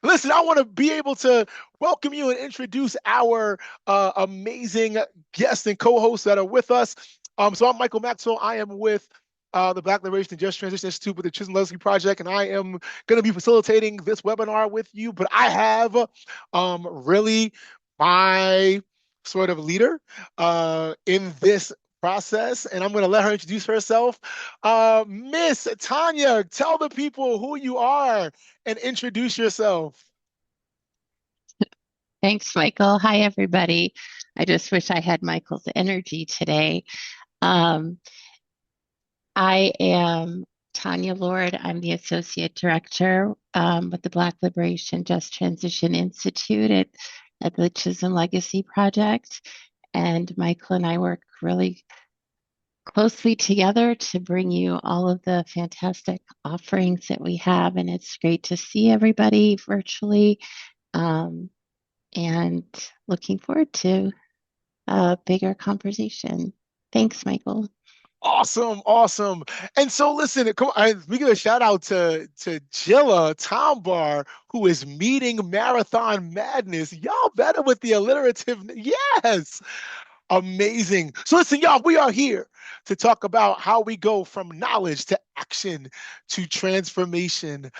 Listen, I want to be able to welcome you and introduce our amazing guests and co-hosts that are with us. So I'm Michael Maxwell. I am with the Black Liberation and Just Transition Institute with the Chisholm Legacy Project, and I am going to be facilitating this webinar with you. But I have really my sort of leader in this process, and I'm going to let her introduce herself. Miss Tanya, tell the people who you are and introduce yourself. Thanks, Michael. Hi, everybody. I just wish I had Michael's energy today. Um, I am Tanya Lord. I'm the Associate Director with the Black Liberation Just Transition Institute at the Chisholm Legacy Project. And Michael and I work really closely together to bring you all of the fantastic offerings that we have. And it's great to see everybody virtually. Um, and looking forward to a bigger conversation. Thanks, Michael. Awesome, awesome. And so listen, come on, we give a shout out to Jilla Tombar, who is meeting Marathon Madness. Y'all better with the alliterative. Yes. Amazing. So listen, y'all, we are here to talk about how we go from knowledge to action to transformation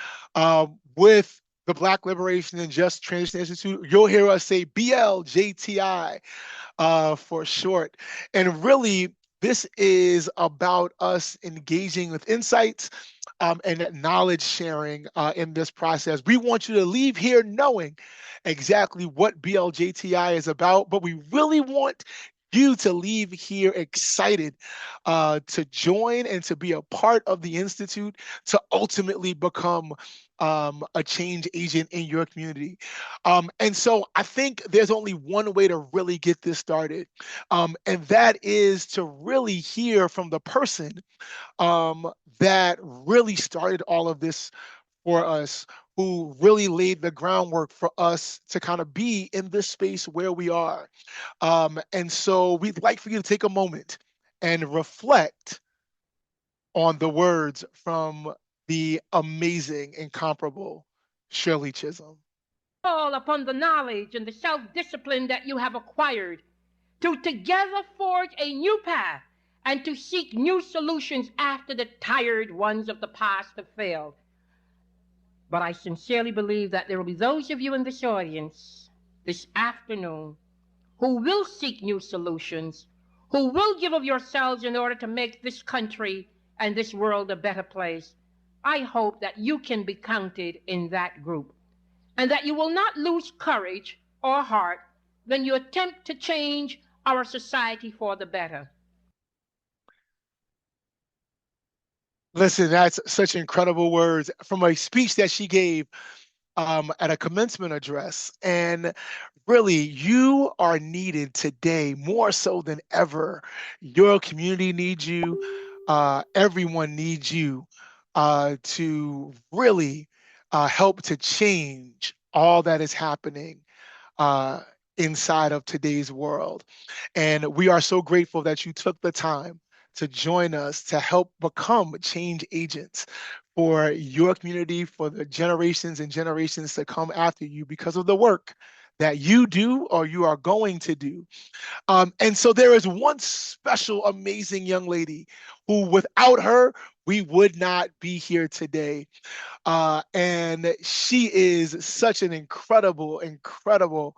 with the Black Liberation and Just Transition Institute. You'll hear us say BLJTI for short. And really, this is about us engaging with insights and knowledge sharing in this process. We want you to leave here knowing exactly what BLJTI is about, but we really want you to leave here excited to join and to be a part of the Institute to ultimately become a change agent in your community. And so I think there's only one way to really get this started, and that is to really hear from the person that really started all of this for us, who really laid the groundwork for us to kind of be in this space where we are. And so we'd like for you to take a moment and reflect on the words from the amazing, incomparable Shirley Chisholm. Call upon the knowledge and the self-discipline that you have acquired to together forge a new path and to seek new solutions after the tired ones of the past have failed. But I sincerely believe that there will be those of you in this audience this afternoon who will seek new solutions, who will give of yourselves in order to make this country and this world a better place. I hope that you can be counted in that group and that you will not lose courage or heart when you attempt to change our society for the better. Listen, that's such incredible words from a speech that she gave at a commencement address. And really, you are needed today more so than ever. Your community needs you. Everyone needs you to really help to change all that is happening uh, inside of today's world. And we are so grateful that you took the time to join us to help become change agents for your community, for the generations and generations to come after you because of the work that you do or you are going to do. And so there is one special, amazing young lady who, without her, we would not be here today. And she is such an incredible, incredible,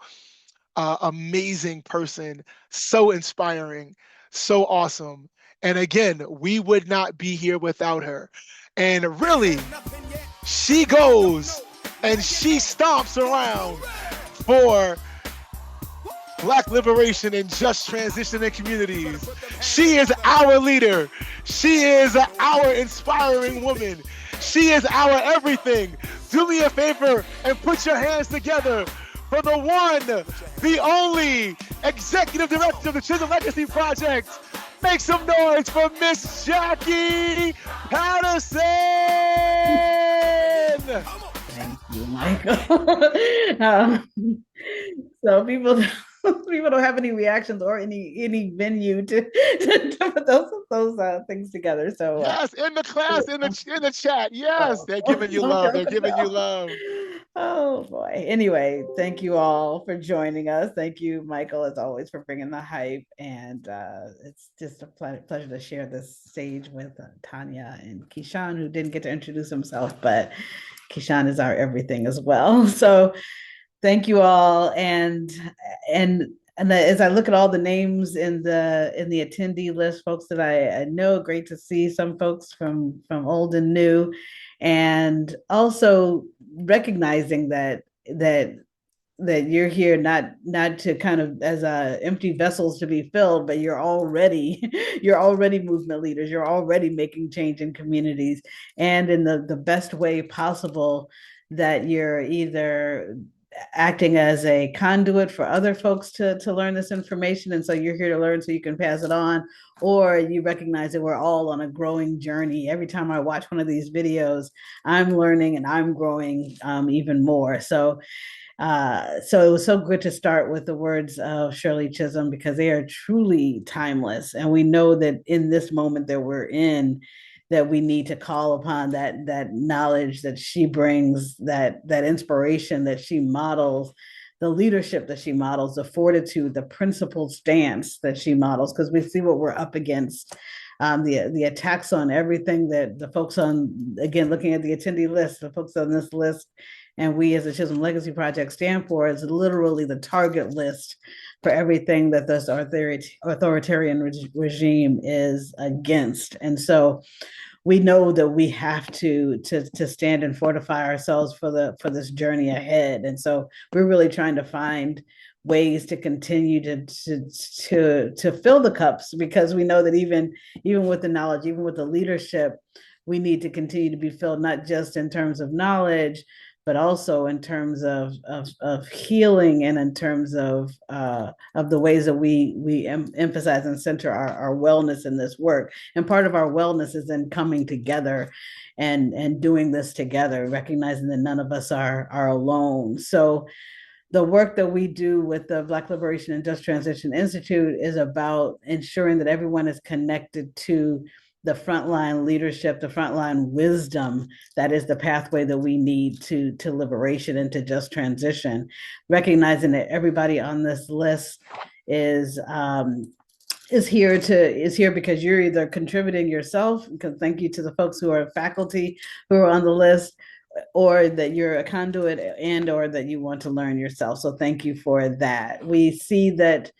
amazing person, so inspiring, so awesome. And again, we would not be here without her. And really, she goes and she stomps around for Black liberation and just transition in communities. She is our leader. She is our inspiring woman. She is our everything. Do me a favor and put your hands together for the one, the only executive director of the Chisholm Legacy Project. Make some noise for Miss Jackie Patterson. Thank you, Michael. um, so people People don't have any reactions or any venue to put those things together. So yes, in the class, in the chat. Yes, they're giving you love. They're giving you love. Oh boy. Anyway, thank you all for joining us. Thank you, Michael, as always, for bringing the hype. And it's just a pleasure to share this stage with Tanya and Keyshawn, who didn't get to introduce himself, but Keyshawn is our everything as well. So thank you all. And as I look at all the names in the attendee list, folks that I know, great to see some folks from old and new, and also recognizing that you're here not to kind of as empty vessels to be filled, but you're already movement leaders. You're already making change in communities, and in the best way possible. That you're either acting as a conduit for other folks to learn this information, and so you're here to learn so you can pass it on, or you recognize that we're all on a growing journey. Every time I watch one of these videos, I'm learning and I'm growing even more. So it was so good to start with the words of Shirley Chisholm, because they are truly timeless, and we know that in this moment that we're in, that we need to call upon that knowledge that she brings, that inspiration that she models, the leadership that she models, the fortitude, the principled stance that she models, because we see what we're up against. The attacks on everything that the folks on, again, looking at the attendee list, the folks on this list, and we as the Chisholm Legacy Project stand for, is literally the target list for everything that this authoritarian regime is against. And so we know that we have to stand and fortify ourselves for this journey ahead. And so we're really trying to find ways to continue to fill the cups, because we know that even with the knowledge, even with the leadership, we need to continue to be filled, not just in terms of knowledge, but also in terms of healing, and in terms of the ways that we emphasize and center our wellness in this work. And part of our wellness is in coming together and doing this together, recognizing that none of us are alone. So the work that we do with the Black Liberation and Just Transition Institute is about ensuring that everyone is connected to the frontline leadership, the frontline wisdom that is the pathway that we need to liberation and to just transition. Recognizing that everybody on this list is here because you're either contributing yourself, because thank you to the folks who are faculty who are on the list, or that you're a conduit, and or that you want to learn yourself. So thank you for that. We see that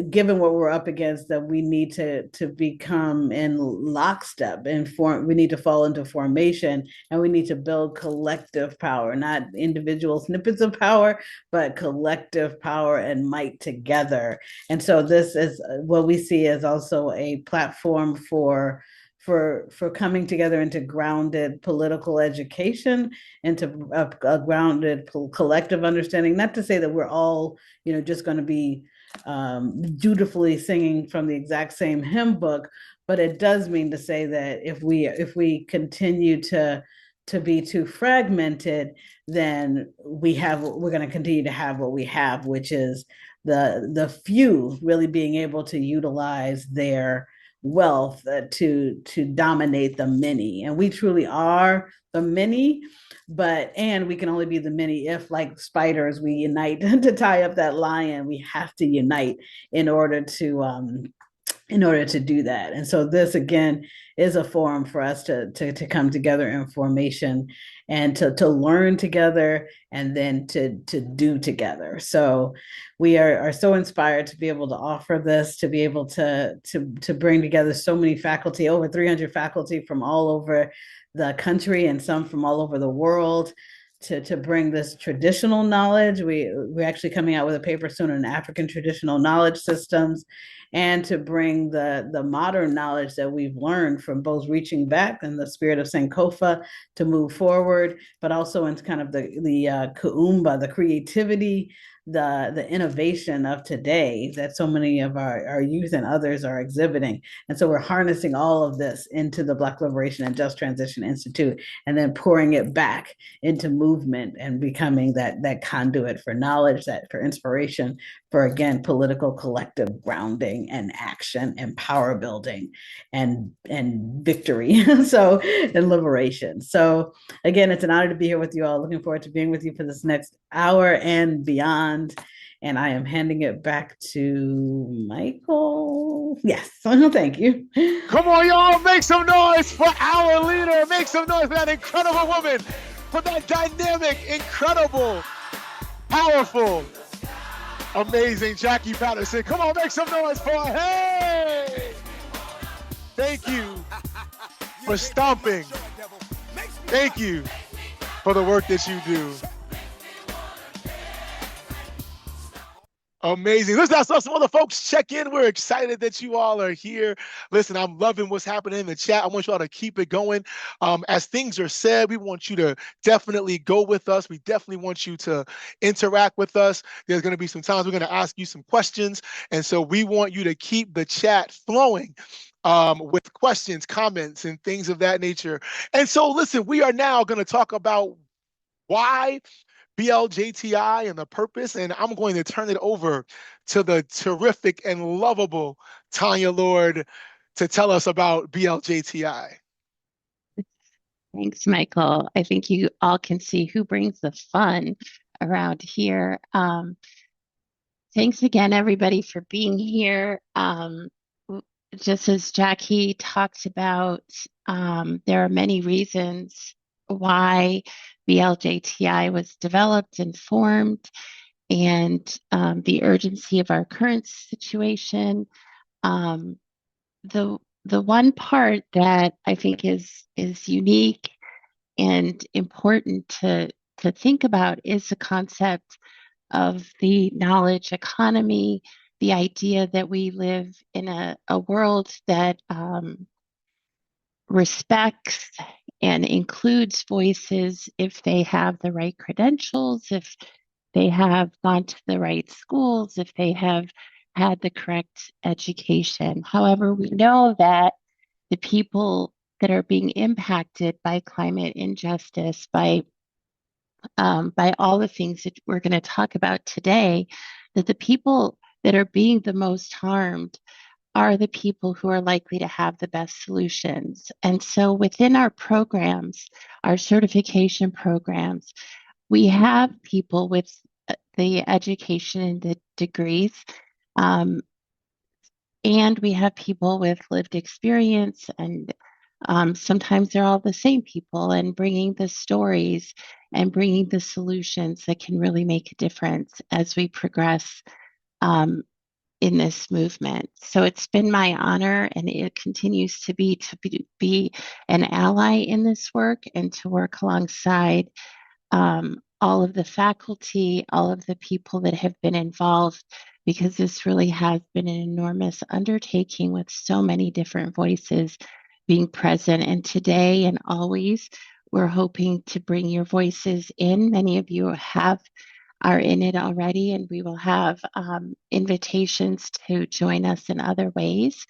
given what we're up against, that we need to become in lockstep and we need to fall into formation, and we need to build collective power, not individual snippets of power, but collective power and might together. And so this is what we see as also a platform for coming together into grounded political education, into a grounded collective understanding. Not to say that we're all, just going to be dutifully singing from the exact same hymn book, but it does mean to say that if we continue to be too fragmented, then we're going to continue to have what we have, which is the few really being able to utilize their wealth to dominate the many. And we truly are the many, and we can only be the many if, like spiders, we unite to tie up that lion. We have to unite in order to do that. And so this, again, is a forum for us to come together in formation, and to learn together, and then to do together. So we are so inspired to be able to offer this, to be able to bring together so many faculty, over 300 faculty from all over the country, and some from all over the world, to bring this traditional knowledge. We're actually coming out with a paper soon on African traditional knowledge systems, and to bring the modern knowledge that we've learned from both reaching back in the spirit of Sankofa to move forward, but also into kind of the Kuumba, the creativity the innovation of today that so many of our youth and others are exhibiting. And so we're harnessing all of this into the Black Liberation and Just Transition Institute, and then pouring it back into movement and becoming that conduit for knowledge, that for inspiration, for again political collective grounding and action and power building and victory. So and liberation. So again, it's an honor to be here with you all. Looking forward to being with you for this next hour and beyond. And I am handing it back to Michael. Yes, thank you. Come on, y'all, make some noise for our leader. Make some noise for that incredible woman, for that dynamic, incredible, powerful, amazing Jackie Patterson. Come on, make some noise for her. Hey! Thank you for stomping. Thank you for the work that you do. Amazing. Listen, I saw some other folks check in. We're excited that you all are here. Listen, I'm loving what's happening in the chat. I want y'all to keep it going. As things are said, we want you to definitely go with us. We definitely want you to interact with us. There's going to be some times we're going to ask you some questions. And so we want you to keep the chat flowing with questions, comments, and things of that nature. And so, listen, we are now going to talk about why BLJTI and the purpose, and I'm going to turn it over to the terrific and lovable Tanya Lord to tell us about BLJTI. Thanks, Michael. I think you all can see who brings the fun around here. Thanks again, everybody, for being here. Just as Jackie talked about, there are many reasons why BLJTI was developed and formed, and the urgency of our current situation. The one part that I think is unique and important to think about is the concept of the knowledge economy, the idea that we live in a world that respects and includes voices if they have the right credentials, if they have gone to the right schools, if they have had the correct education. However, we know that the people that are being impacted by climate injustice, by all the things that we're going to talk about today, that the people that are being the most harmed are the people who are likely to have the best solutions. And so within our programs, our certification programs, we have people with the education and the degrees, and we have people with lived experience, and sometimes they're all the same people, and bringing the stories and bringing the solutions that can really make a difference as we progress in this movement. So it's been my honor, and it continues to be an ally in this work and to work alongside all of the faculty, all of the people that have been involved, because this really has been an enormous undertaking with so many different voices being present. And today and always, we're hoping to bring your voices in. Many of you are in it already, and we will have invitations to join us in other ways.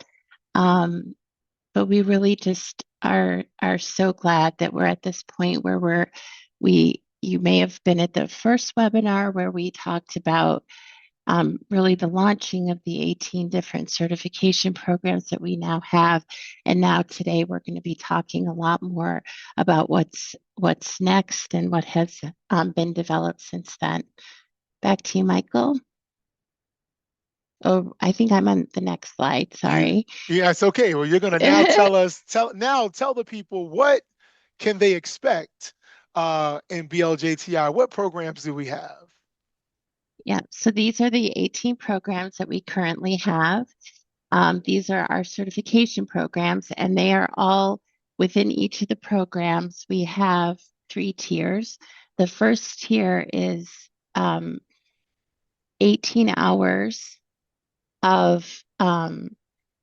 But we really just are so glad that we're at this point where you may have been at the first webinar where we talked about really the launching of the 18 different certification programs that we now have. And now today we're going to be talking a lot more about what's next and what has been developed since then. Back to you, Michael. Oh, I think I'm on the next slide. Sorry. Yeah, it's okay. Well, you're going to now tell the people what can they expect in BLJTI. What programs do we have? Yeah, so these are the 18 programs that we currently have. These are our certification programs, and they are all within each of the programs. We have 3 tiers. The first tier is 18 hours of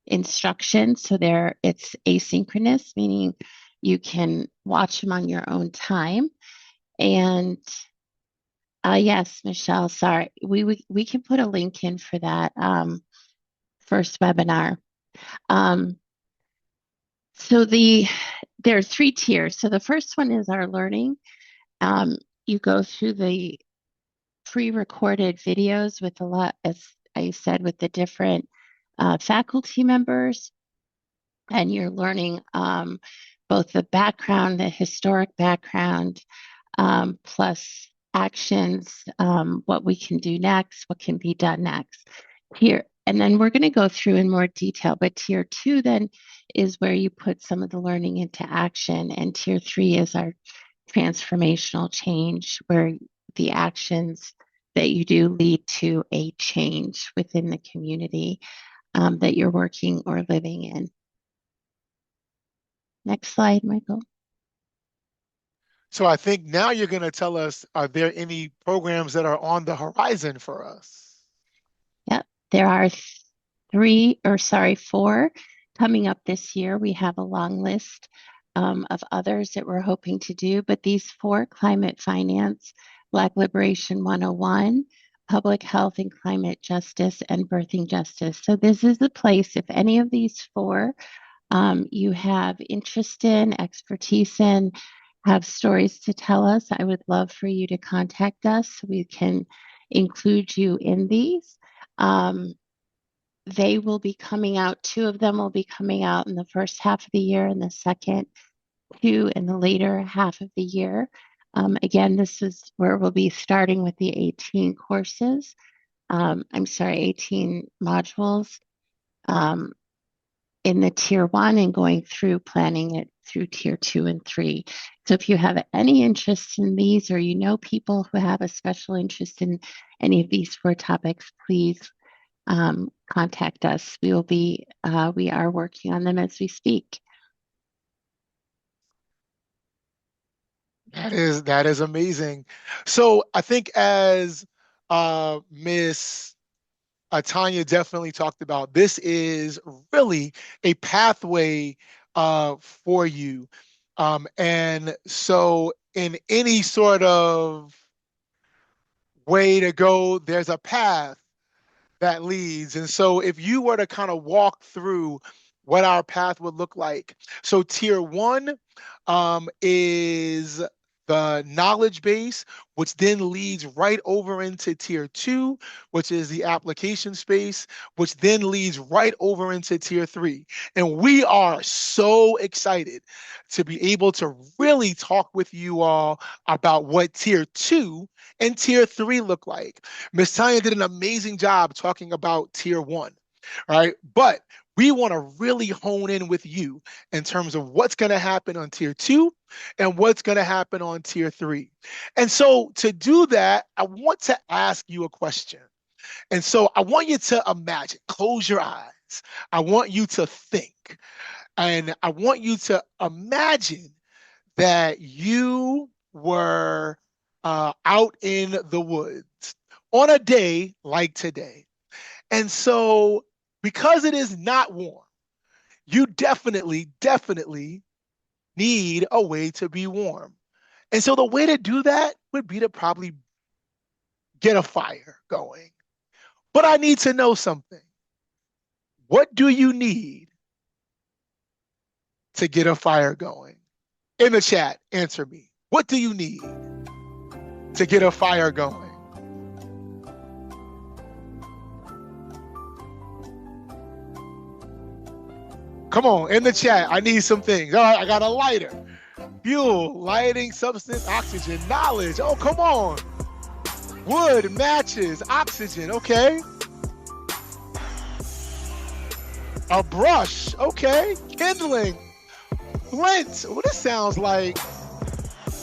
instruction. So it's asynchronous, meaning you can watch them on your own time. And Yes, Michelle, sorry. We can put a link in for that first webinar. So there are 3 tiers. So the first one is our learning. You go through the pre-recorded videos with a lot, as I said, with the different faculty members, and you're learning both the background, the historic background, plus actions, what we can do next, what can be done next. Here, and then we're going to go through in more detail, but tier 2 then is where you put some of the learning into action, and tier 3 is our transformational change, where the actions that you do lead to a change within the community that you're working or living in. Next slide, Michael. So I think now you're going to tell us, are there any programs that are on the horizon for us? Yep, there are 4 coming up this year. We have a long list of others that we're hoping to do, but these 4: climate finance, Black Liberation 101, public health and climate justice, and birthing justice. So this is the place, if any of these 4 you have interest in, expertise in, have stories to tell us, I would love for you to contact us so we can include you in these. They will be coming out, 2 of them will be coming out in the first half of the year, and the second 2 in the later half of the year. Again, this is where we'll be starting with the 18 courses. 18 modules in the tier 1 and going through planning it through tier 2 and 3. So if you have any interest in these, or you know people who have a special interest in any of these 4 topics, please contact us. We are working on them as we speak. That is amazing. So I think as Miss Tanya definitely talked about, this is really a pathway for you. And so in any sort of way to go, there's a path that leads. And so if you were to kind of walk through what our path would look like. So tier 1 is the knowledge base, which then leads right over into tier 2, which is the application space, which then leads right over into tier 3. And we are so excited to be able to really talk with you all about what tier 2 and tier 3 look like. Miss Tanya did an amazing job talking about tier 1, right? But we want to really hone in with you in terms of what's going to happen on tier 2 and what's going to happen on tier 3. And so to do that, I want to ask you a question. And so I want you to imagine, close your eyes. I want you to think, and I want you to imagine that you were out in the woods on a day like today. And so because it is not warm, you definitely need a way to be warm. And so the way to do that would be to probably get a fire going. But I need to know something. What do you need to get a fire going? In the chat, answer me. What do you need to get a fire going? Come on, in the chat, I need some things. All right, I got a lighter. Fuel, lighting, substance, oxygen, knowledge. Oh, come on. Wood, matches, oxygen, okay. A brush, okay. Kindling, flint. Oh, this sounds like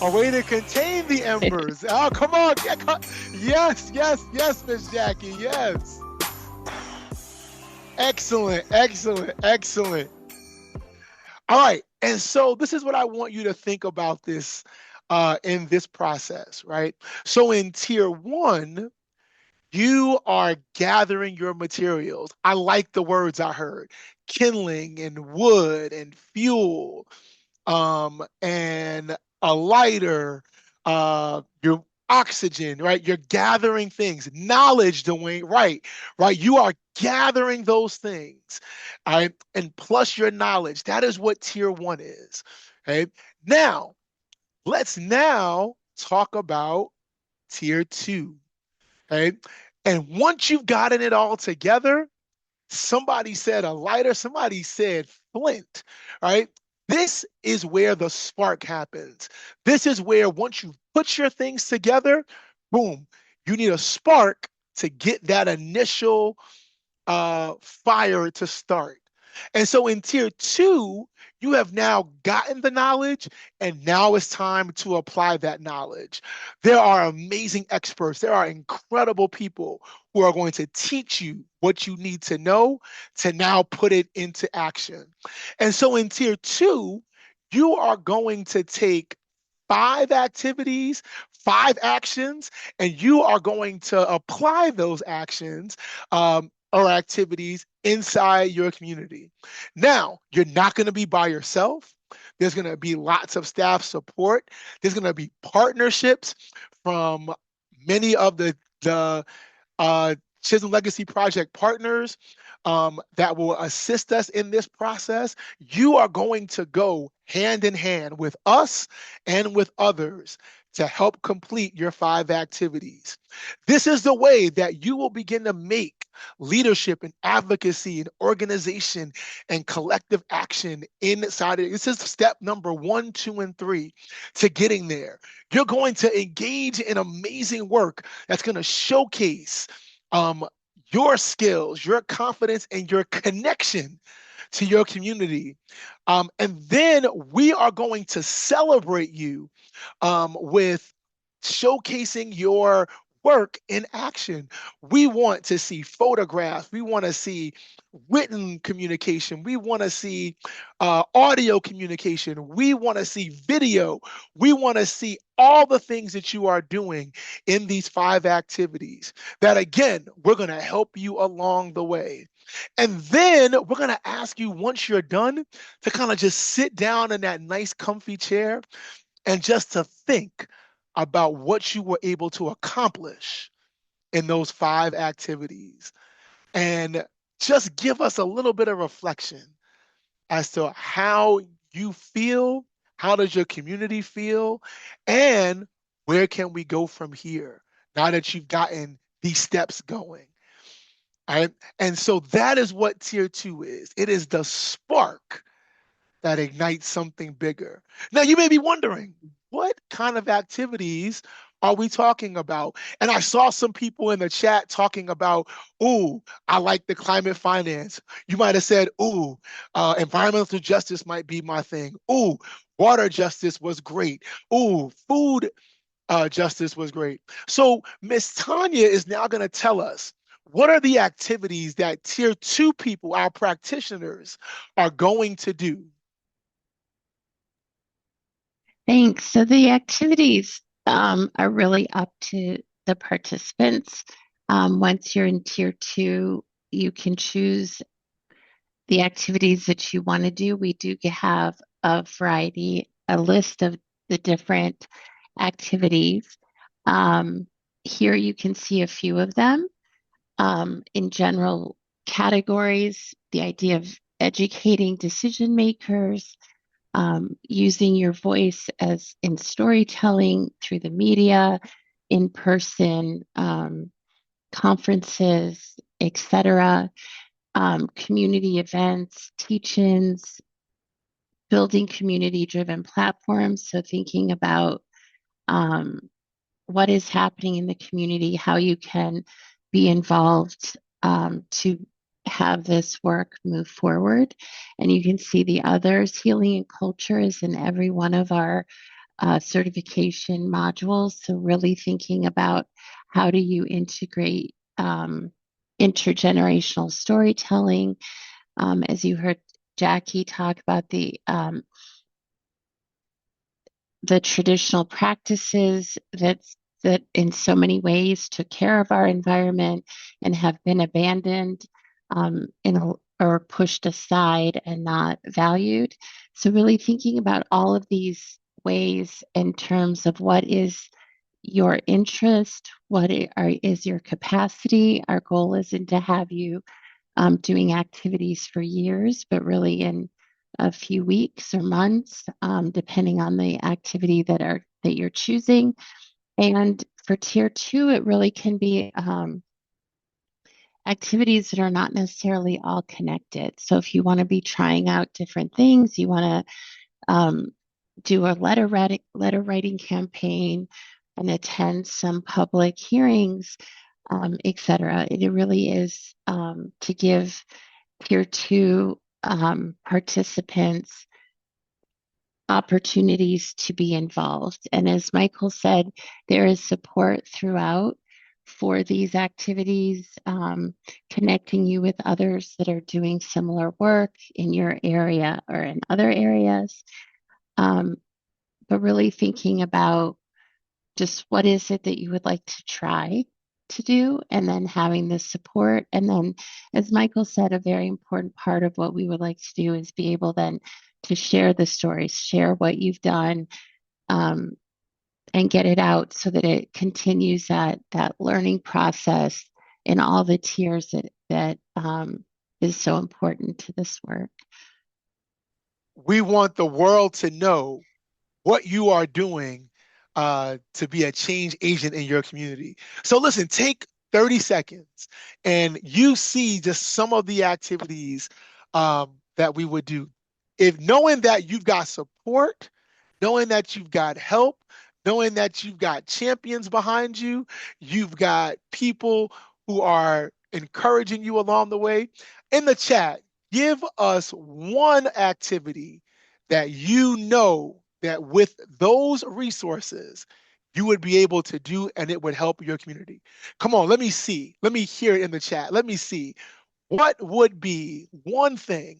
a way to contain the embers. Oh, come on. Yes, Miss Jackie, yes. Excellent. All right, and so this is what I want you to think about this in this process, right? So in tier 1, you are gathering your materials. I like the words I heard: kindling and wood and fuel, and a lighter. oxygen, right? You're gathering things. Knowledge, Dwayne, right, right. You are gathering those things, all right? And plus your knowledge. That is what tier 1 is. Okay. Now, let's now talk about tier 2. Okay. And once you've gotten it all together, somebody said a lighter, somebody said flint, right? This is where the spark happens. This is where once you put your things together, boom, you need a spark to get that initial fire to start. And so in tier 2, you have now gotten the knowledge, and now it's time to apply that knowledge. There are amazing experts. There are incredible people who are going to teach you what you need to know to now put it into action. And so in tier 2, you are going to take 5 activities, 5 actions, and you are going to apply those actions or activities inside your community. Now, you're not going to be by yourself. There's going to be lots of staff support. There's going to be partnerships from many of the Chisholm Legacy Project partners that will assist us in this process. You are going to go hand in hand with us and with others to help complete your 5 activities. This is the way that you will begin to make leadership and advocacy and organization and collective action inside it. This is step number 1, 2, and 3 to getting there. You're going to engage in amazing work that's going to showcase your skills, your confidence, and your connection to your community. And then we are going to celebrate you with showcasing your work in action. We want to see photographs. We want to see written communication. We want to see audio communication. We want to see video. We want to see all the things that you are doing in these 5 activities that, again, we're going to help you along the way. And then we're going to ask you, once you're done, to kind of just sit down in that nice comfy chair and just to think about what you were able to accomplish in those 5 activities, and just give us a little bit of reflection as to how you feel, how does your community feel, and where can we go from here now that you've gotten these steps going. All right? And so that is what tier 2 is. It is the spark that ignites something bigger. Now, you may be wondering, what kind of activities are we talking about? And I saw some people in the chat talking about, ooh, I like the climate finance. You might have said, ooh, environmental justice might be my thing. Ooh, water justice was great. Ooh, food justice was great. So Miss Tanya is now going to tell us, what are the activities that tier 2 people, our practitioners, are going to do? Thanks. So the activities are really up to the participants. Once you're in tier 2, you can choose the activities that you want to do. We do have a variety, a list of the different activities. Here you can see a few of them. In general categories, the idea of educating decision makers, using your voice as in storytelling through the media, in person, conferences, etc., community events, teach-ins, building community-driven platforms. So thinking about what is happening in the community, how you can be involved to have this work move forward. And you can see the others. Healing and culture is in every one of our certification modules. So really thinking about how do you integrate intergenerational storytelling. As you heard Jackie talk about the traditional practices that in so many ways took care of our environment and have been abandoned or pushed aside and not valued. So really thinking about all of these ways in terms of what is your interest, is your capacity. Our goal isn't to have you doing activities for years, but really in a few weeks or months, depending on the activity that you're choosing. And for tier 2, it really can be activities that are not necessarily all connected. So if you want to be trying out different things, you want to do a letter writing campaign and attend some public hearings, etc. It really is to give tier 2 participants opportunities to be involved. And as Michael said, there is support throughout for these activities, connecting you with others that are doing similar work in your area or in other areas. But really thinking about just what is it that you would like to try to do, and then having the support. And then, as Michael said, a very important part of what we would like to do is be able then to share the stories, share what you've done, and get it out so that it continues that learning process in all the tiers that is so important to this work. We want the world to know what you are doing to be a change agent in your community. So listen, take 30 seconds and you see just some of the activities that we would do. If knowing that you've got support, knowing that you've got help, knowing that you've got champions behind you, you've got people who are encouraging you along the way. In the chat, give us one activity that you know that with those resources, you would be able to do and it would help your community. Come on, let me see. Let me hear it in the chat. Let me see. What would be one thing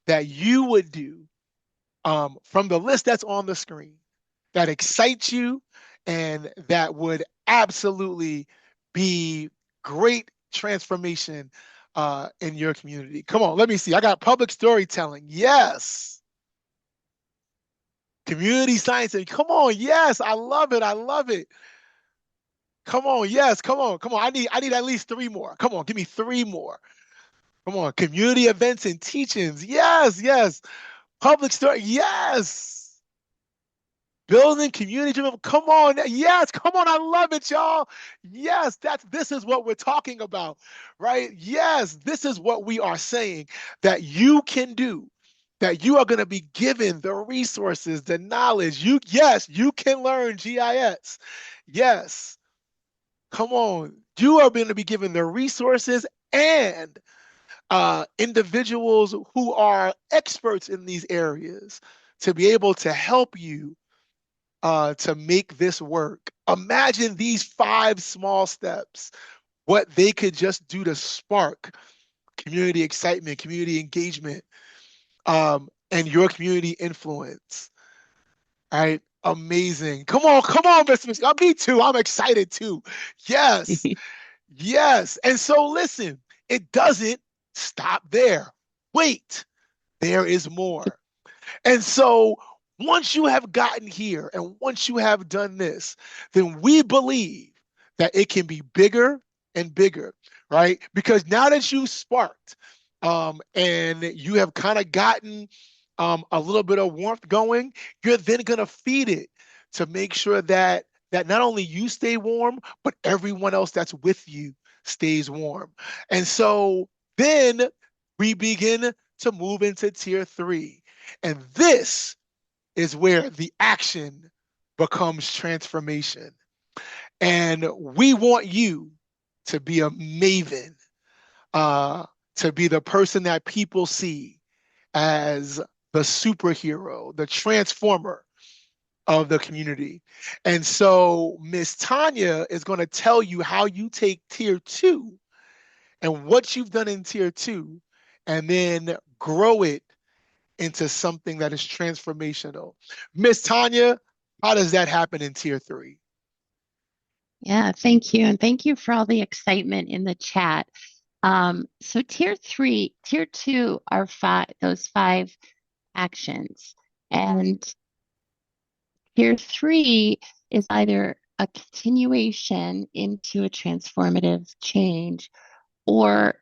that you would do from the list that's on the screen that excites you and that would absolutely be great transformation in your community? Come on, let me see. I got public storytelling. Yes. Community science. Come on. Yes. I love it. I love it. Come on. Yes. Come on. Come on. I need at least 3 more. Come on. Give me 3 more. Come on. Community events and teachings. Yes. Yes. Public story. Yes. Building community. Come on. Yes. Come on. I love it, y'all. Yes. This is what we're talking about, right? Yes. This is what we are saying that you can do, that you are going to be given the resources, the knowledge. Yes, you can learn GIS. Yes. Come on. You are going to be given the resources and individuals who are experts in these areas to be able to help you to make this work. Imagine these 5 small steps, what they could just do to spark community excitement, community engagement, and your community influence. All right. Amazing. Come on, Mr. Me too. I'm excited too. Yes. Yes. And so listen, it doesn't stop there. Wait, there is more. And so once you have gotten here and once you have done this, then we believe that it can be bigger and bigger, right? Because now that you sparked and you have kind of gotten a little bit of warmth going, you're then going to feed it to make sure that not only you stay warm, but everyone else that's with you stays warm. And so then we begin to move into tier 3. And this is where the action becomes transformation. And we want you to be a maven, to be the person that people see as the superhero, the transformer of the community. And so Miss Tanya is going to tell you how you take tier 2 and what you've done in tier 2 and then grow it into something that is transformational. Miss Tanya, how does that happen in tier 3? Yeah, thank you. And thank you for all the excitement in the chat. So tier 2 are those 5 actions. And tier 3 is either a continuation into a transformative change, or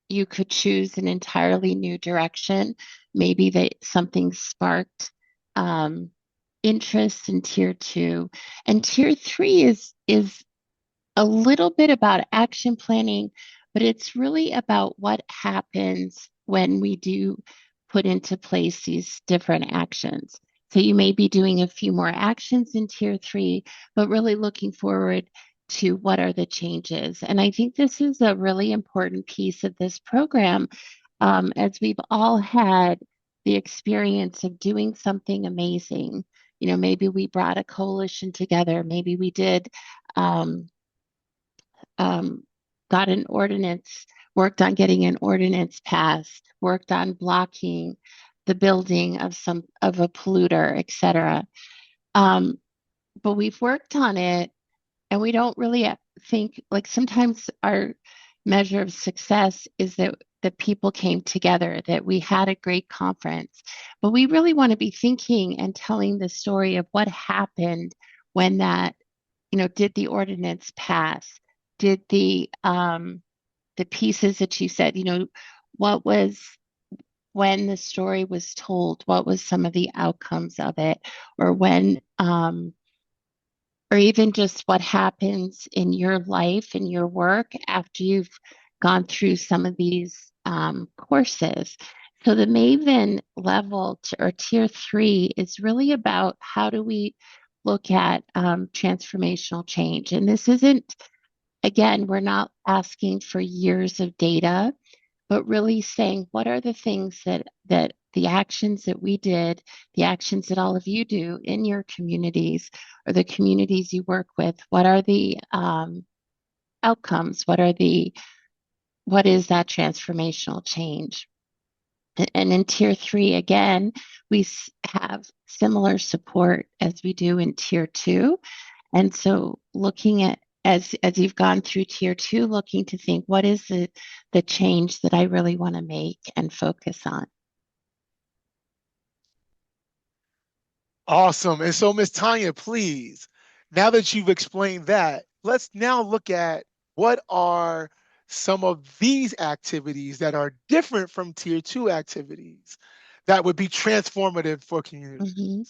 you could choose an entirely new direction. Maybe that something sparked interest in tier 2. And tier 3 is a little bit about action planning, but it's really about what happens when we do put into place these different actions. So you may be doing a few more actions in tier 3, but really looking forward to what are the changes. And I think this is a really important piece of this program, as we've all had the experience of doing something amazing. You know, maybe we brought a coalition together, maybe we did got an ordinance, worked on getting an ordinance passed, worked on blocking the building of a polluter, etc. But we've worked on it, and we don't really think, like, sometimes our measure of success is that people came together, that we had a great conference. But we really want to be thinking and telling the story of what happened when that, did the ordinance pass? Did the pieces that you said, what was, when the story was told, what was some of the outcomes of it? Or when, or even just what happens in your life, in your work, after you've gone through some of these courses. So the Maven level or tier 3 is really about how do we look at transformational change. And this isn't, again, we're not asking for years of data, but really saying, what are the things that the actions that we did, the actions that all of you do in your communities or the communities you work with, what are the outcomes? What is that transformational change? And in tier 3, again, we have similar support as we do in tier 2. And so looking at, as you've gone through tier 2, looking to think, what is the change that I really want to make and focus on? Awesome. And so, Ms. Tanya, please, now that you've explained that, let's now look at what are some of these activities that are different from tier 2 activities that would be transformative for communities. Mm-hmm.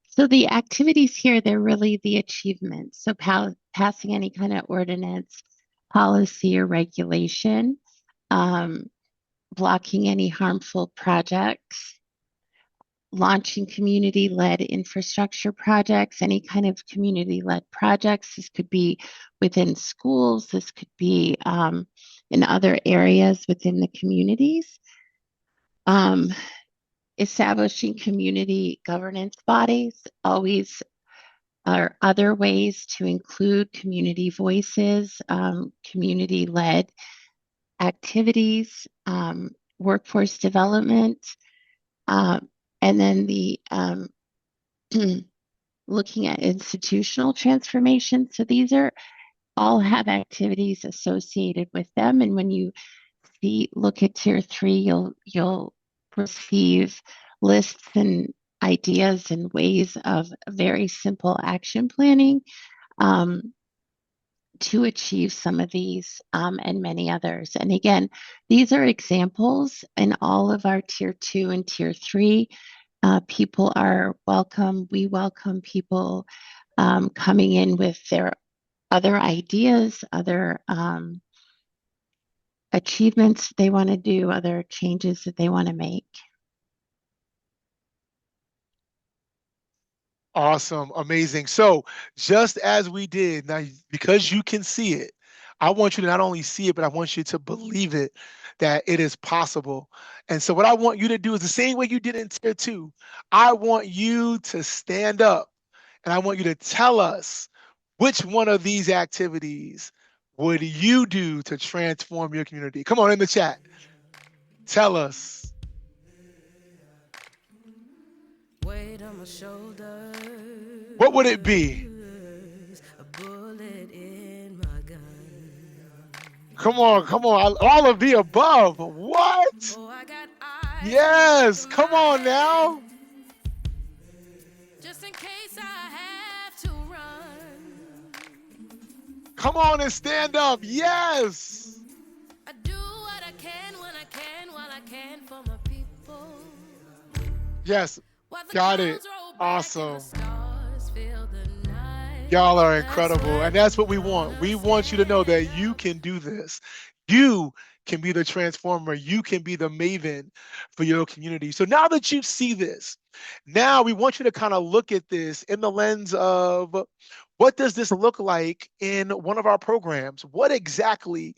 So the activities here, they're really the achievements. So passing any kind of ordinance, policy, or regulation, blocking any harmful projects, launching community-led infrastructure projects, any kind of community-led projects. This could be within schools. This could be in other areas within the communities. Establishing community governance bodies always are other ways to include community voices, community-led activities, workforce development, and then the looking at institutional transformation. So these are all have activities associated with them. And when you look at tier 3, you'll receive lists and ideas and ways of very simple action planning to achieve some of these and many others. And again, these are examples in all of our tier 2 and tier 3. People are welcome. We welcome people coming in with their other ideas, other achievements they want to do, other changes that they want to make. Awesome. Amazing. So just as we did, now, because you can see it, I want you to not only see it, but I want you to believe it, that it is possible. And so what I want you to do is the same way you did in tier 2. I want you to stand up and I want you to tell us which one of these activities would you do to transform your community. Come on in the chat. Tell us. Weight on my shoulders. What would it be? A bullet in my gun. Come on. All of the above. What? Oh, I got eyes. Yes. Come on now. Just in case I have to run. Come on and stand up. Yes. I do what I can when I can while I can for my people. Yes. While the Got it. clouds roll back and the Awesome. stars fill the night. Y'all are That's incredible. when And that's what we you're want. gonna We want you to know that you stand. can do this. You can be the transformer. You can be the maven for your community. So now that you see this, now we want you to kind of look at this in the lens of what does this look like in one of our programs? What exactly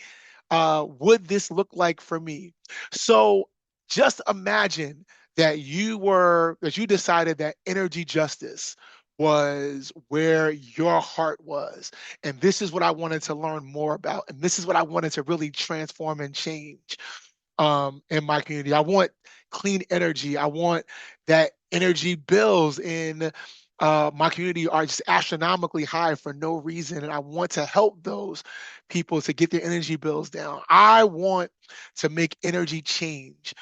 would this look like for me? So just imagine that you decided that energy justice was where your heart was. And this is what I wanted to learn more about. And this is what I wanted to really transform and change in my community. I want clean energy. I want that energy bills in my community are just astronomically high for no reason. And I want to help those people to get their energy bills down. I want to make energy change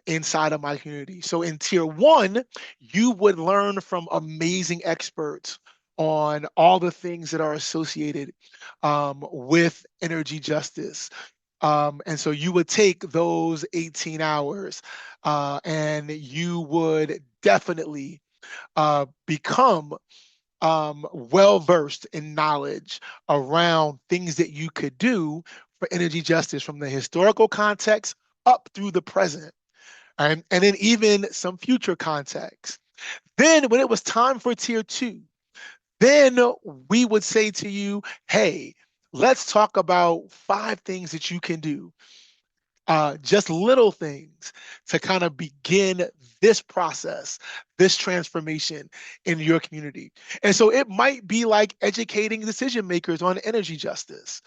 inside of my community. So in tier one, you would learn from amazing experts on all the things that are associated with energy justice. And so you would take those 18 hours and you would definitely become well versed in knowledge around things that you could do for energy justice from the historical context up through the present, and then even some future context. Then, when it was time for tier two, then we would say to you, hey, let's talk about 5 things that you can do, just little things to kind of begin this process, this transformation in your community. And so it might be like educating decision makers on energy justice.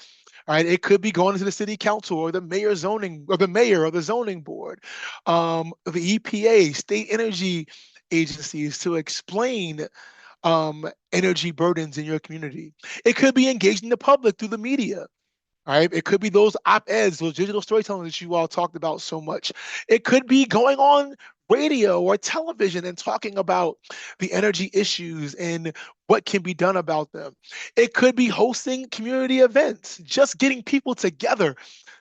Right? It could be going to the city council or the mayor zoning or the mayor or the zoning board, the EPA, state energy agencies to explain energy burdens in your community. It could be engaging the public through the media. Right? It could be those op-eds, those digital storytelling that you all talked about so much. It could be going on radio or television and talking about the energy issues and what can be done about them. It could be hosting community events, just getting people together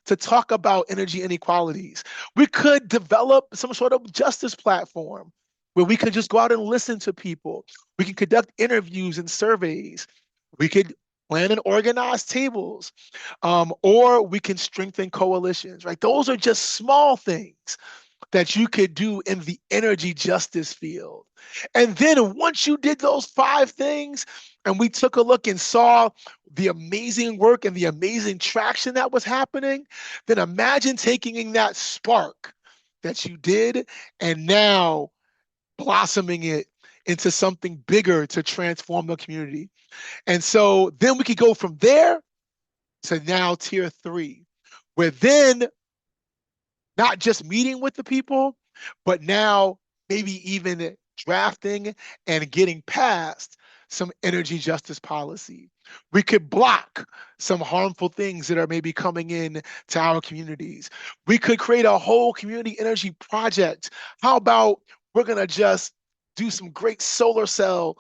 to talk about energy inequalities. We could develop some sort of justice platform where we could just go out and listen to people. We can conduct interviews and surveys. We could plan and organize tables, or we can strengthen coalitions, right? Those are just small things that you could do in the energy justice field. And then once you did those 5 things, and we took a look and saw the amazing work and the amazing traction that was happening, then imagine taking that spark that you did and now blossoming it into something bigger to transform the community. And so then we could go from there to now tier 3, where then not just meeting with the people, but now maybe even drafting and getting past some energy justice policy. We could block some harmful things that are maybe coming in to our communities. We could create a whole community energy project. How about we're going to just do some great solar cell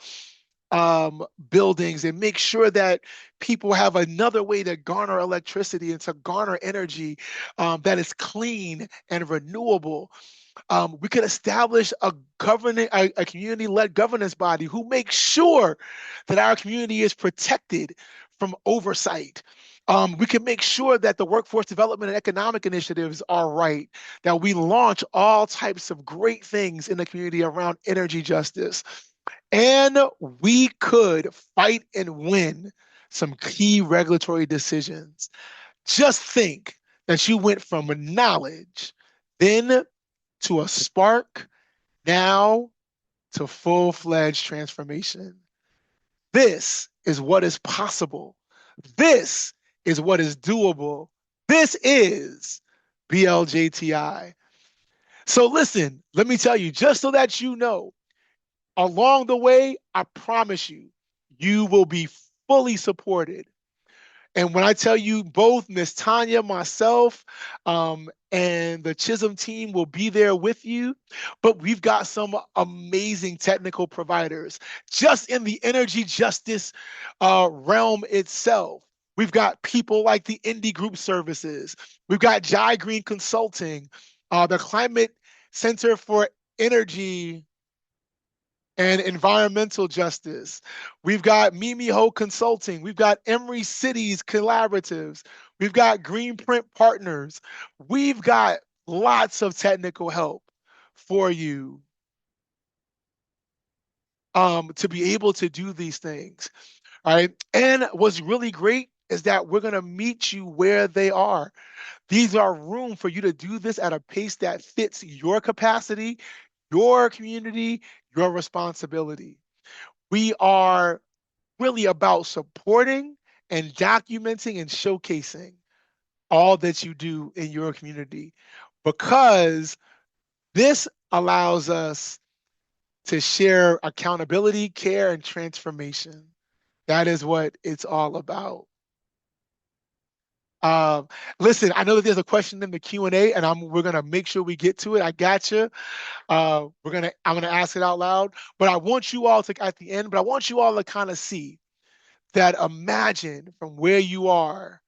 buildings and make sure that people have another way to garner electricity and to garner energy that is clean and renewable. We could establish a community-led governance body who makes sure that our community is protected from oversight. We can make sure that the workforce development and economic initiatives are right, that we launch all types of great things in the community around energy justice. And we could fight and win some key regulatory decisions. Just think that you went from knowledge, then to a spark, now to full-fledged transformation. This is what is possible. This is what is doable. This is BLJTI. So listen, let me tell you, just so that you know, along the way, I promise you, you will be fully supported. And when I tell you both Miss Tanya, myself, and the Chisholm team will be there with you, but we've got some amazing technical providers just in the energy justice realm itself. We've got people like the Indie Group Services. We've got Jai Green Consulting, the Climate Center for Energy and Environmental Justice. We've got Mimi Ho Consulting. We've got Emory Cities Collaboratives. We've got Greenprint Partners. We've got lots of technical help for you to be able to do these things. All right. And what's really great is that we're going to meet you where they are. These are room for you to do this at a pace that fits your capacity, your community, your responsibility. We are really about supporting and documenting and showcasing all that you do in your community, because this allows us to share accountability, care, and transformation. That is what it's all about. Listen, I know that there's a question in the Q&A, and we're gonna make sure we get to it. I got you. I'm gonna ask it out loud, but I want you all to, at the end, but I want you all to kind of see that, imagine from where you are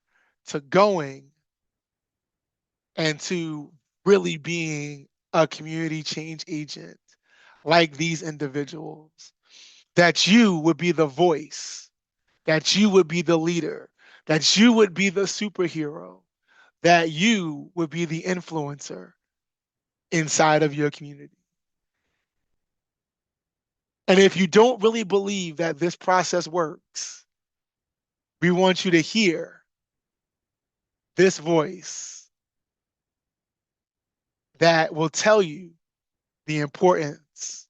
to going and to really being a community change agent like these individuals, that you would be the voice, that you would be the leader, that you would be the superhero, that you would be the influencer inside of your community. And if you don't really believe that this process works, we want you to hear this voice that will tell you the importance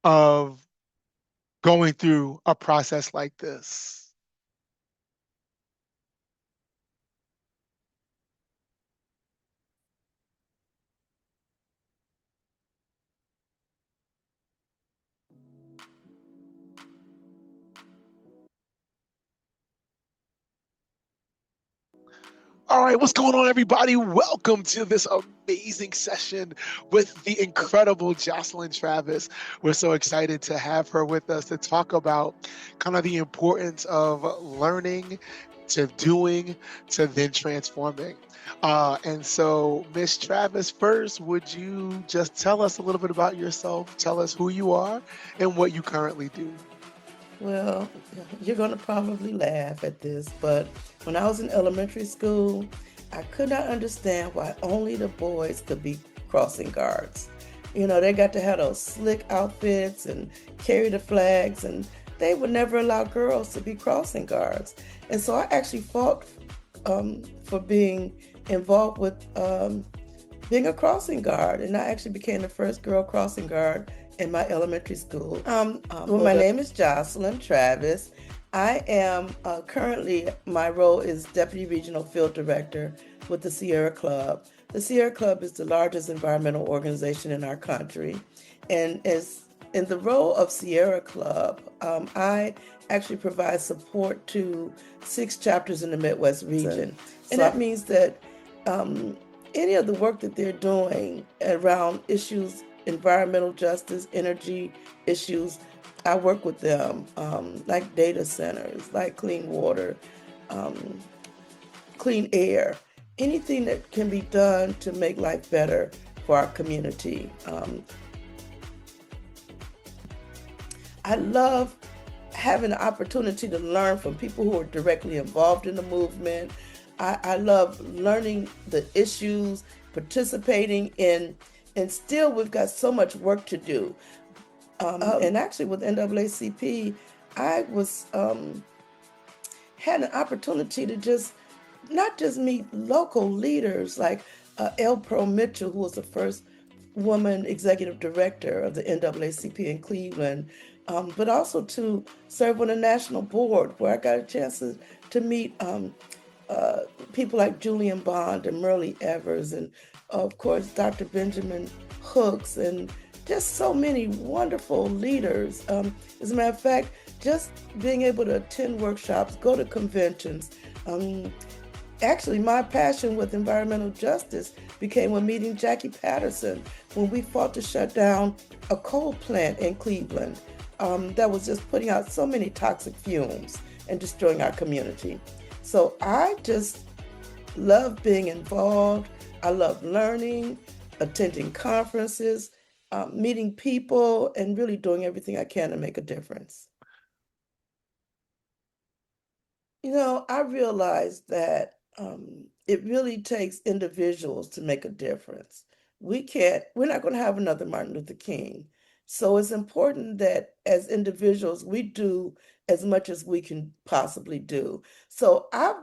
of going through a process like this. All right, what's going on, everybody? Welcome to this amazing session with the incredible Jocelyn Travis. We're so excited to have her with us to talk about kind of the importance of learning, to doing, to then transforming. And so, Miss Travis, first, would you just tell us a little bit about yourself? Tell us who you are and what you currently do. Well, you're going to probably laugh at this, but when I was in elementary school, I could not understand why only the boys could be crossing guards. You know, they got to have those slick outfits and carry the flags, and they would never allow girls to be crossing guards. And so I actually fought for being involved with being a crossing guard, and I actually became the first girl crossing guard in my elementary school. Well, my name is Jocelyn Travis. I am currently, my role is Deputy Regional Field Director with the Sierra Club. The Sierra Club is the largest environmental organization in our country. And as in the role of Sierra Club, I actually provide support to 6 chapters in the Midwest region. And that means that any of the work that they're doing around issues, environmental justice, energy issues, I work with them, like data centers, like clean water, clean air, anything that can be done to make life better for our community. I love having the opportunity to learn from people who are directly involved in the movement. I love learning the issues, participating in, and still we've got so much work to do. And actually with NAACP, I was had an opportunity to not just meet local leaders like L. Pearl Mitchell, who was the first woman executive director of the NAACP in Cleveland, but also to serve on a national board where I got a chance to meet people like Julian Bond and Merle Evers, and of course Dr. Benjamin Hooks, and just so many wonderful leaders. As a matter of fact, just being able to attend workshops, go to conventions. Actually, my passion with environmental justice became when meeting Jackie Patterson when we fought to shut down a coal plant in Cleveland that was just putting out so many toxic fumes and destroying our community. So I just love being involved. I love learning, attending conferences, meeting people, and really doing everything I can to make a difference. I realize that it really takes individuals to make a difference. We're not going to have another Martin Luther King. So it's important that as individuals, we do as much as we can possibly do. So I've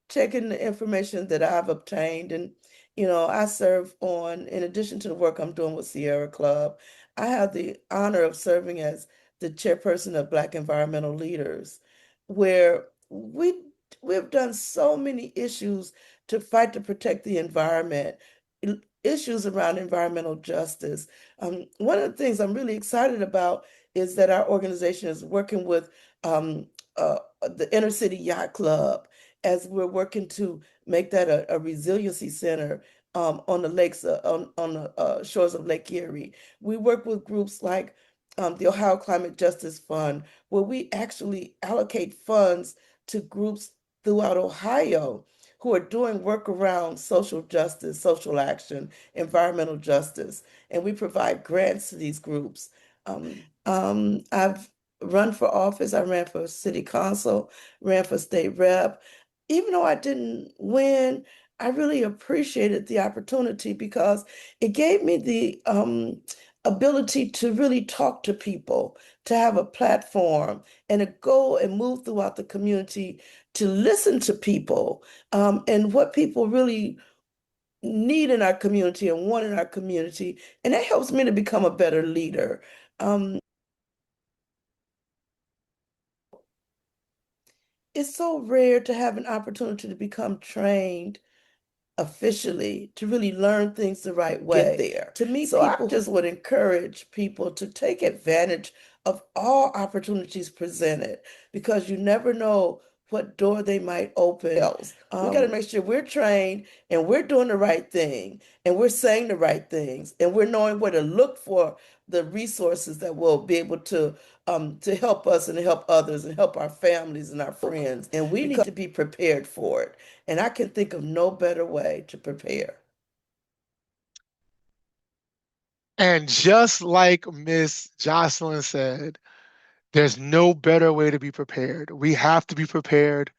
taken the information that I've obtained, and I serve in addition to the work I'm doing with Sierra Club, I have the honor of serving as the chairperson of Black Environmental Leaders, where we've done so many issues to fight to protect the environment, issues around environmental justice. One of the things I'm really excited about is that our organization is working with the Inner City Yacht Club as we're working to make that a resiliency center on the lakes, on the shores of Lake Erie. We work with groups like the Ohio Climate Justice Fund, where we actually allocate funds to groups throughout Ohio who are doing work around social justice, social action, environmental justice, and we provide grants to these groups. I've run for office. I ran for city council, ran for state rep. Even though I didn't win, I really appreciated the opportunity because it gave me the ability to really talk to people, to have a platform, and to go and move throughout the community to listen to people and what people really need in our community and want in our community. And that helps me to become a better leader. It's so rare to have an opportunity to become trained officially to really learn things the right way. Get there. To meet so people, I just would encourage people to take advantage of all opportunities presented because you never know what door they might open else. We got to make sure we're trained and we're doing the right thing and we're saying the right things and we're knowing where to look for the resources that will be able to help us and help others and help our families and our friends. And we need to be prepared for it. And I can think of no better way to prepare. And just like Miss Jocelyn said, there's no better way to be prepared. We have to be prepared.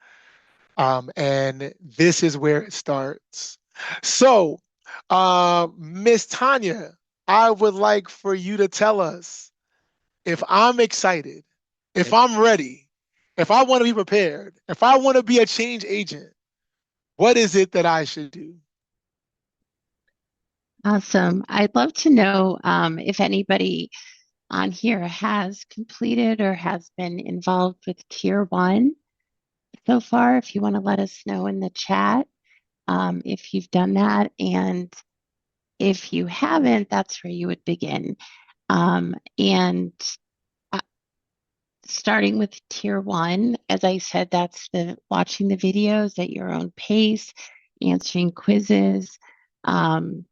And this is where it starts. So, Miss Tanya, I would like for you to tell us if I'm excited, if I'm ready, if I want to be prepared, if I want to be a change agent, what is it that I should do? Awesome. I'd love to know if anybody on here has completed or has been involved with Tier 1 so far. If you want to let us know in the chat if you've done that. And if you haven't, that's where you would begin. And starting with Tier 1, as I said, that's watching the videos at your own pace, answering quizzes, and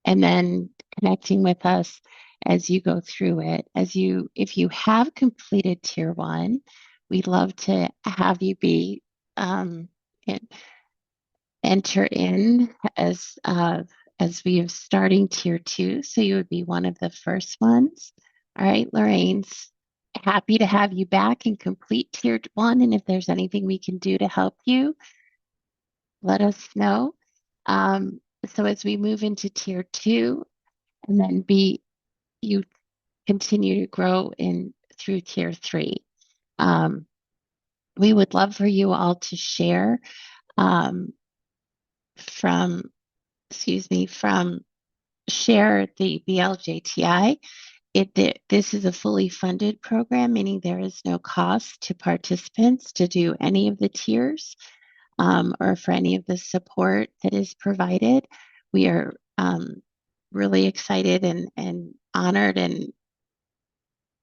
then connecting with us as you go through it. If you have completed Tier 1, we'd love to have you enter in as we are starting Tier 2, so you would be one of the first ones. All right, Lorraine's happy to have you back and complete Tier 1, and if there's anything we can do to help you, let us know. So as we move into Tier 2, and then you continue to grow through Tier 3. We would love for you all to share from Share the BLJTI. This is a fully funded program, meaning there is no cost to participants to do any of the tiers or for any of the support that is provided. We are really excited and honored and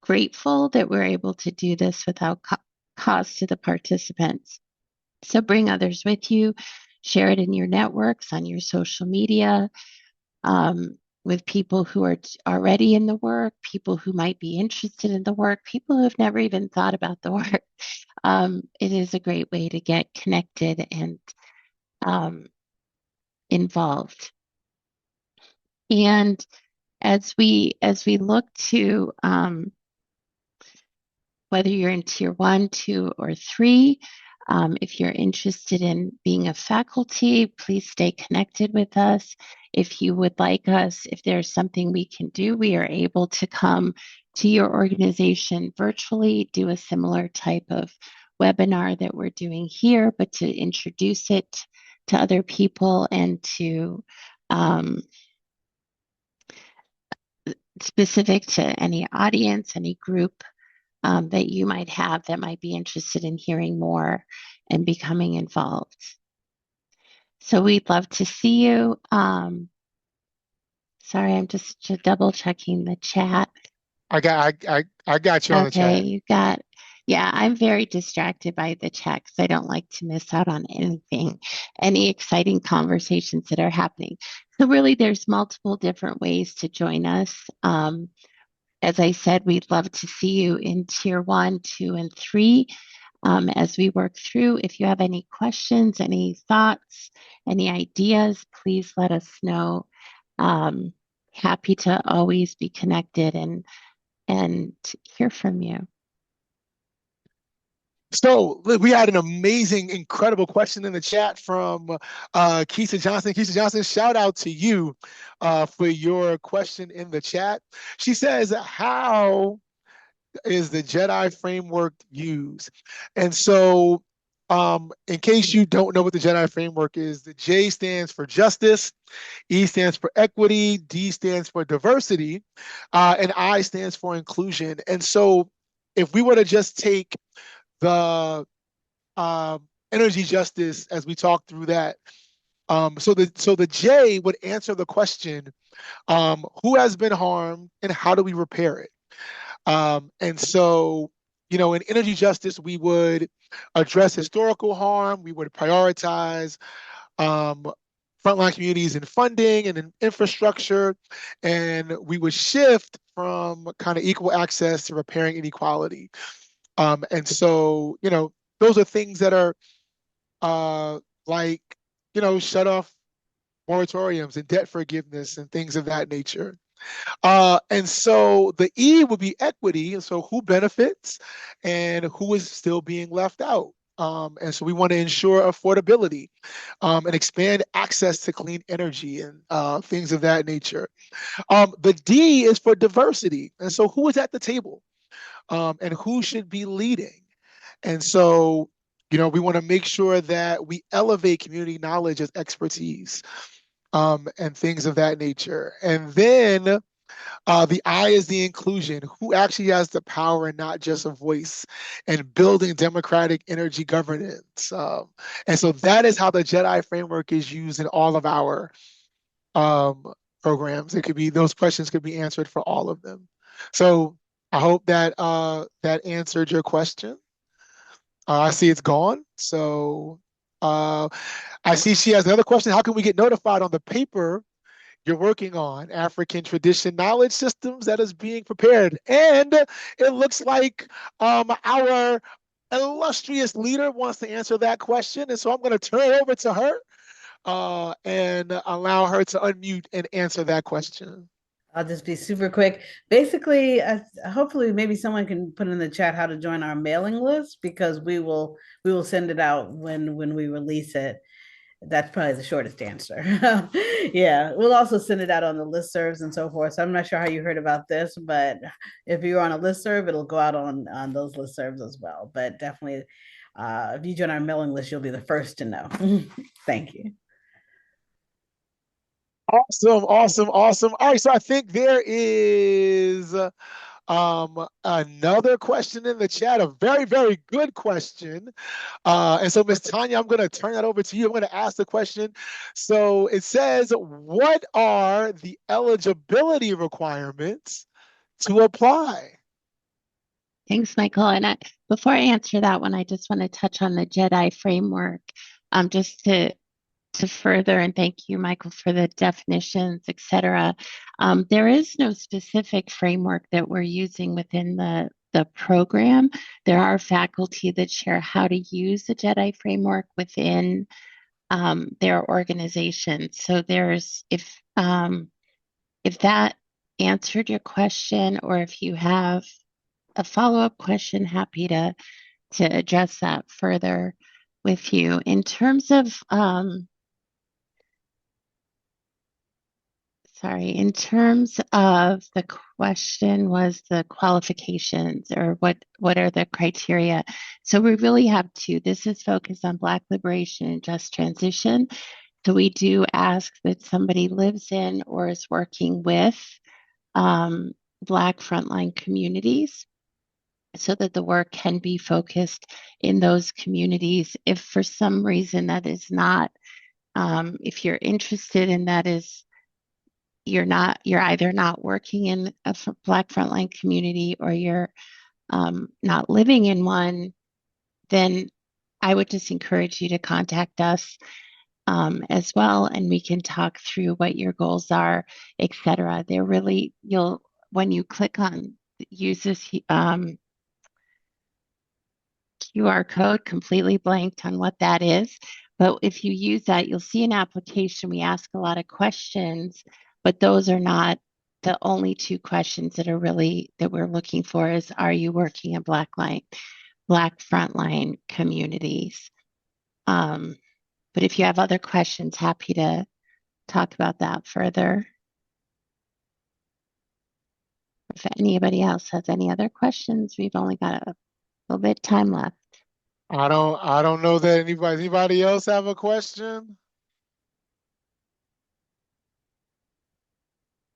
grateful that we're able to do this without cost to the participants. So bring others with you, share it in your networks, on your social media. with people who are already in the work, people who might be interested in the work, people who have never even thought about the work. It is a great way to get connected and involved. And as we look to whether you're in tier 1, 2, or 3, if you're interested in being a faculty, please stay connected with us. If you would like us, if there's something we can do, we are able to come to your organization virtually, do a similar type of webinar that we're doing here, but to introduce it to other people and to specific to any audience, any group that you might have that might be interested in hearing more and becoming involved. So we'd love to see you. Sorry, I'm just double checking the chat. I got you on the chat. Okay, you got, yeah, I'm very distracted by the chat because I don't like to miss out on anything, any exciting conversations that are happening. So really, there's multiple different ways to join us. As I said, we'd love to see you in tier 1, 2, and 3 as we work through. If you have any questions, any thoughts, any ideas, please let us know. Happy to always be connected and hear from you. So we had an amazing, incredible question in the chat from Keisha Johnson. Keisha Johnson, shout out to you for your question in the chat. She says, how is the Jedi framework used? And so in case you don't know what the Jedi framework is, the J stands for justice, E stands for equity, D stands for diversity, and I stands for inclusion. And so if we were to just take the energy justice as we talk through that, so the J would answer the question, who has been harmed and how do we repair it? And so, you know, in energy justice, we would address historical harm, we would prioritize frontline communities in funding and in infrastructure, and we would shift from kind of equal access to repairing inequality. And so, you know, those are things that are like, you know, shut off moratoriums and debt forgiveness and things of that nature. And so the E would be equity. And so who benefits and who is still being left out? And so we want to ensure affordability and expand access to clean energy and things of that nature. The D is for diversity. And so who is at the table? And who should be leading? And so, you know, we want to make sure that we elevate community knowledge as expertise and things of that nature. And then the I is the inclusion, who actually has the power and not just a voice, and building democratic energy governance. And so that is how the Jedi framework is used in all of our programs. It could be, those questions could be answered for all of them. So I hope that that answered your question. I see it's gone. So I see she has another question. How can we get notified on the paper you're working on, African Tradition Knowledge Systems, that is being prepared? And it looks like our illustrious leader wants to answer that question. And so I'm going to turn it over to her and allow her to unmute and answer that question. I'll just be super quick. Basically, hopefully maybe someone can put in the chat how to join our mailing list, because we will send it out when we release it. That's probably the shortest answer. Yeah, we'll also send it out on the listservs and so forth. So I'm not sure how you heard about this, but if you're on a listserv, it'll go out on those listservs as well. But definitely, if you join our mailing list, you'll be the first to know. Thank you. Awesome, awesome, awesome. All right, so I think there is another question in the chat, a very, very good question. And so, Ms. Tanya, I'm going to turn that over to you. I'm going to ask the question. So it says, what are the eligibility requirements to apply? Thanks, Michael. And before I answer that one, I just want to touch on the Jedi framework, just to to further, and thank you, Michael, for the definitions, et cetera. There is no specific framework that we're using within the program. There are faculty that share how to use the JEDI framework within their organization. So there's, if that answered your question, or if you have a follow-up question, happy to address that further with you. In terms of in terms of the question was the qualifications, or what are the criteria? So we really have two. This is focused on Black liberation and just transition. So we do ask that somebody lives in or is working with Black frontline communities, so that the work can be focused in those communities. If for some reason that is not, if you're interested in that, is you're either not working in a Black frontline community, or you're not living in one, then I would just encourage you to contact us as well, and we can talk through what your goals are, et cetera. They're really, when you click on use this QR code, completely blanked on what that is. But if you use that, you'll see an application. We ask a lot of questions, but those are not the only two questions that we're looking for. Is, are you working in Black frontline communities? But if you have other questions, happy to talk about that further. If anybody else has any other questions, we've only got a little bit of time left. I don't know that anybody else have a question?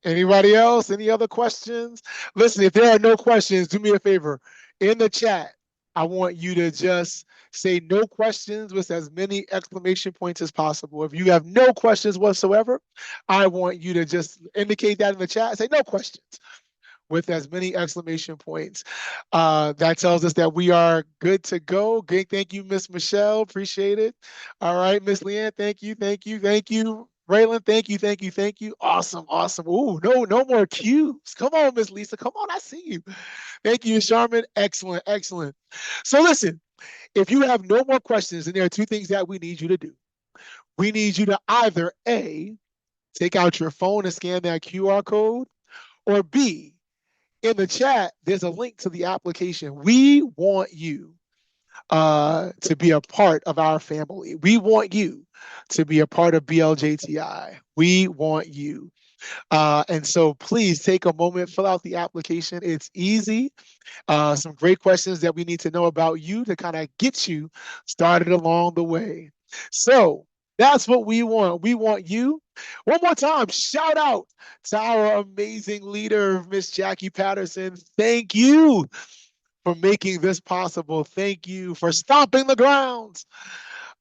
Anybody else? Any other questions? Listen, if there are no questions, do me a favor. In the chat, I want you to just say no questions with as many exclamation points as possible. If you have no questions whatsoever, I want you to just indicate that in the chat. Say no questions with as many exclamation points. That tells us that we are good to go. Great, thank you, Miss Michelle. Appreciate it. All right, Miss Leanne, thank you. Raylan, thank you. Awesome. Ooh, no more cues. Come on, Miss Lisa. Come on, I see you. Thank you, Sharman. Excellent. So listen, if you have no more questions, then there are two things that we need you to do. We need you to either A, take out your phone and scan that QR code, or B, in the chat, there's a link to the application. We want you to be a part of our family. We want you to be a part of BLJTI. We want you. And so please take a moment, fill out the application. It's easy. Some great questions that we need to know about you to kind of get you started along the way. So that's what we want. We want you. One more time, shout out to our amazing leader, Miss Jackie Patterson. Thank you for making this possible. Thank you for stomping the grounds.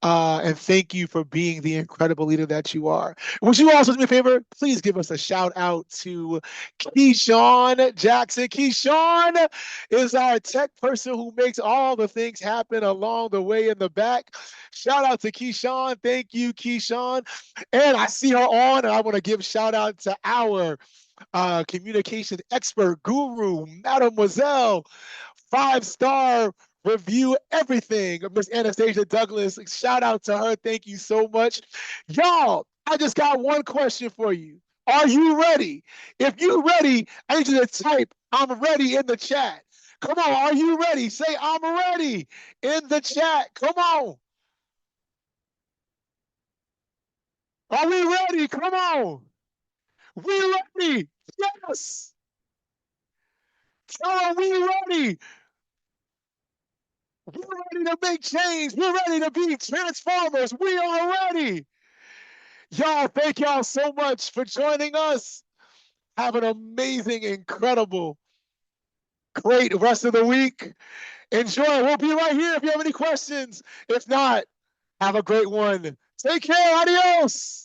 And thank you for being the incredible leader that you are. Would you also do me a favor? Please give us a shout out to Keyshawn Jackson. Keyshawn is our tech person who makes all the things happen along the way in the back. Shout out to Keyshawn. Thank you, Keyshawn. And I see her on, and I want to give shout out to our communication expert guru, Mademoiselle, 5-star review everything, Miss Anastasia Douglas. Shout out to her. Thank you so much. Y'all, I just got one question for you. Are you ready? If you're ready, I need you to type "I'm ready" in the chat. Come on, are you ready? Say "I'm ready" in the chat. Come on. Are we ready? Come on. We ready? Yes. Are we ready? We're ready to make change. We're ready to be transformers. We are ready. Y'all, thank y'all so much for joining us. Have an amazing, incredible, great rest of the week. Enjoy. We'll be right here if you have any questions. If not, have a great one. Take care. Adios.